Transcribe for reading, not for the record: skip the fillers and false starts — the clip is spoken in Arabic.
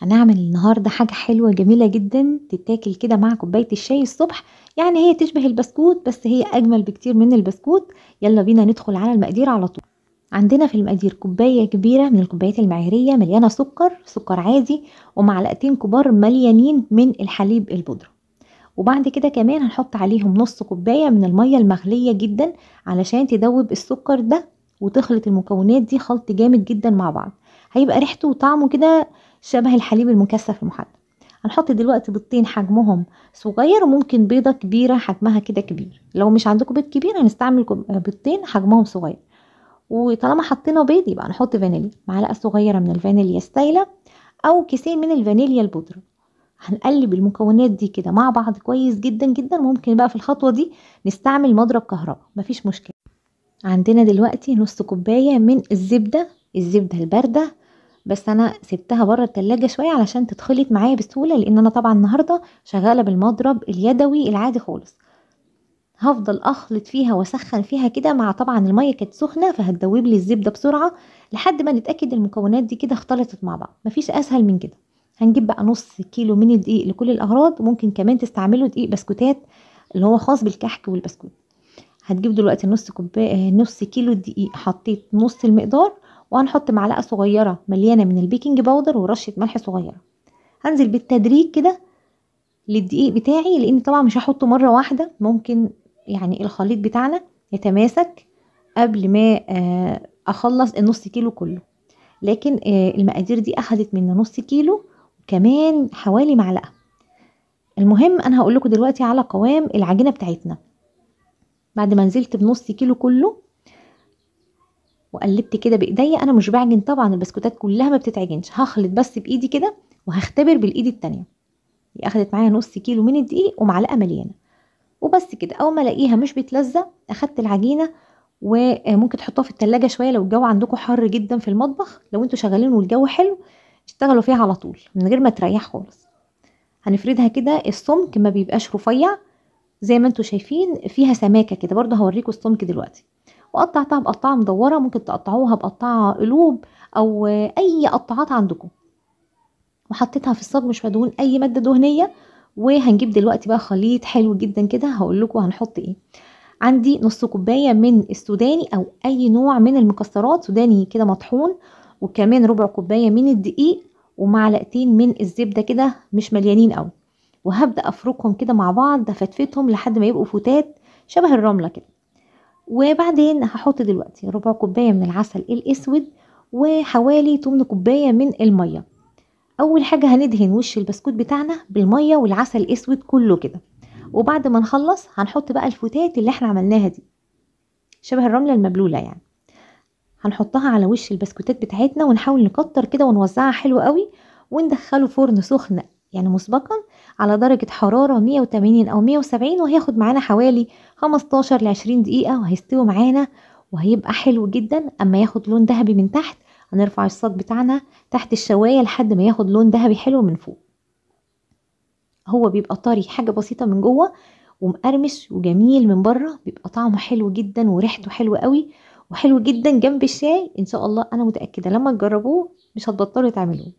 هنعمل النهاردة حاجة حلوة جميلة جدا تتاكل كده مع كوباية الشاي الصبح. يعني هي تشبه البسكوت بس هي أجمل بكتير من البسكوت. يلا بينا ندخل على المقادير على طول. عندنا في المقادير كوباية كبيرة من الكوبايات المعيارية مليانة سكر عادي، ومعلقتين كبار مليانين من الحليب البودرة. وبعد كده كمان هنحط عليهم نص كوباية من المية المغلية جدا علشان تدوب السكر ده وتخلط المكونات دي خلط جامد جدا مع بعض. هيبقى ريحته وطعمه كده شبه الحليب المكثف المحلى. هنحط دلوقتي بيضتين حجمهم صغير، وممكن بيضة كبيرة حجمها كده كبير. لو مش عندكم بيض كبير هنستعمل بيضتين حجمهم صغير. وطالما حطينا بيض يبقى نحط فانيليا، معلقة صغيرة من الفانيليا السايلة او كيسين من الفانيليا البودرة. هنقلب المكونات دي كده مع بعض كويس جدا جدا. ممكن بقى في الخطوة دي نستعمل مضرب كهرباء، مفيش مشكلة. عندنا دلوقتي نص كوباية من الزبدة الباردة، بس انا سبتها بره التلاجة شوية علشان تتخلط معايا بسهولة، لان انا طبعا النهاردة شغالة بالمضرب اليدوي العادي خالص. هفضل اخلط فيها واسخن فيها كده، مع طبعا المية كانت سخنة فهتدوب لي الزبدة بسرعة لحد ما نتأكد المكونات دي كده اختلطت مع بعض. مفيش اسهل من كده. هنجيب بقى نص كيلو من الدقيق لكل الاغراض، وممكن كمان تستعملوا دقيق بسكوتات اللي هو خاص بالكحك والبسكوت. هتجيب دلوقتي نص كوبايه نص كيلو دقيق، حطيت نص المقدار. وهنحط معلقه صغيره مليانه من البيكنج باودر ورشه ملح صغيره. هنزل بالتدريج كده للدقيق بتاعي، لان طبعا مش هحطه مره واحده، ممكن يعني الخليط بتاعنا يتماسك قبل ما اخلص النص كيلو كله. لكن المقادير دي اخدت من نص كيلو كمان حوالي معلقه. المهم انا هقول لكم دلوقتي على قوام العجينه بتاعتنا. بعد ما نزلت بنص كيلو كله وقلبت كده بايديا، انا مش بعجن طبعا، البسكوتات كلها ما بتتعجنش، هخلط بس بايدي كده وهختبر بالايد التانية. دي اخدت معايا نص كيلو من الدقيق ومعلقه مليانه. وبس كده، اول ما الاقيها مش بتلزق اخدت العجينه. وممكن تحطوها في التلاجة شويه لو الجو عندكم حر جدا في المطبخ. لو انتوا شغالين والجو حلو اشتغلوا فيها على طول من غير ما تريح خالص. هنفردها كده، السمك ما بيبقاش رفيع زي ما انتوا شايفين، فيها سماكه كده. برضه هوريكم السمك دلوقتي. وقطعتها بقطعه مدوره، ممكن تقطعوها بقطعه قلوب او اي قطعات عندكم. وحطيتها في الصاج مش مدهون اي ماده دهنيه. وهنجيب دلوقتي بقى خليط حلو جدا كده، هقول لكم هنحط ايه. عندي نص كوبايه من السوداني او اي نوع من المكسرات سوداني كده مطحون، وكمان ربع كوبايه من الدقيق، ومعلقتين من الزبده كده مش مليانين قوي. وهبدا افركهم كده مع بعض، افتفتهم لحد ما يبقوا فتات شبه الرمله كده. وبعدين هحط دلوقتي ربع كوبايه من العسل الاسود، وحوالي 8 كوبايه من الميه. اول حاجه هندهن وش البسكوت بتاعنا بالميه والعسل الاسود كله كده. وبعد ما نخلص هنحط بقى الفتات اللي احنا عملناها دي شبه الرمله المبلوله يعني. هنحطها على وش البسكوتات بتاعتنا ونحاول نكتر كده ونوزعها حلو قوي. وندخله فرن سخن يعني مسبقا على درجة حرارة 180 أو 170، وهياخد معانا حوالي 15 ل 20 دقيقة وهيستوي معانا. وهيبقى حلو جدا. أما ياخد لون ذهبي من تحت هنرفع الصاج بتاعنا تحت الشواية لحد ما ياخد لون ذهبي حلو من فوق. هو بيبقى طري حاجة بسيطة من جوه، ومقرمش وجميل من بره. بيبقى طعمه حلو جدا وريحته حلوة قوي، وحلو جدا جنب الشاي. ان شاء الله انا متأكدة لما تجربوه مش هتبطلوا تعملوه.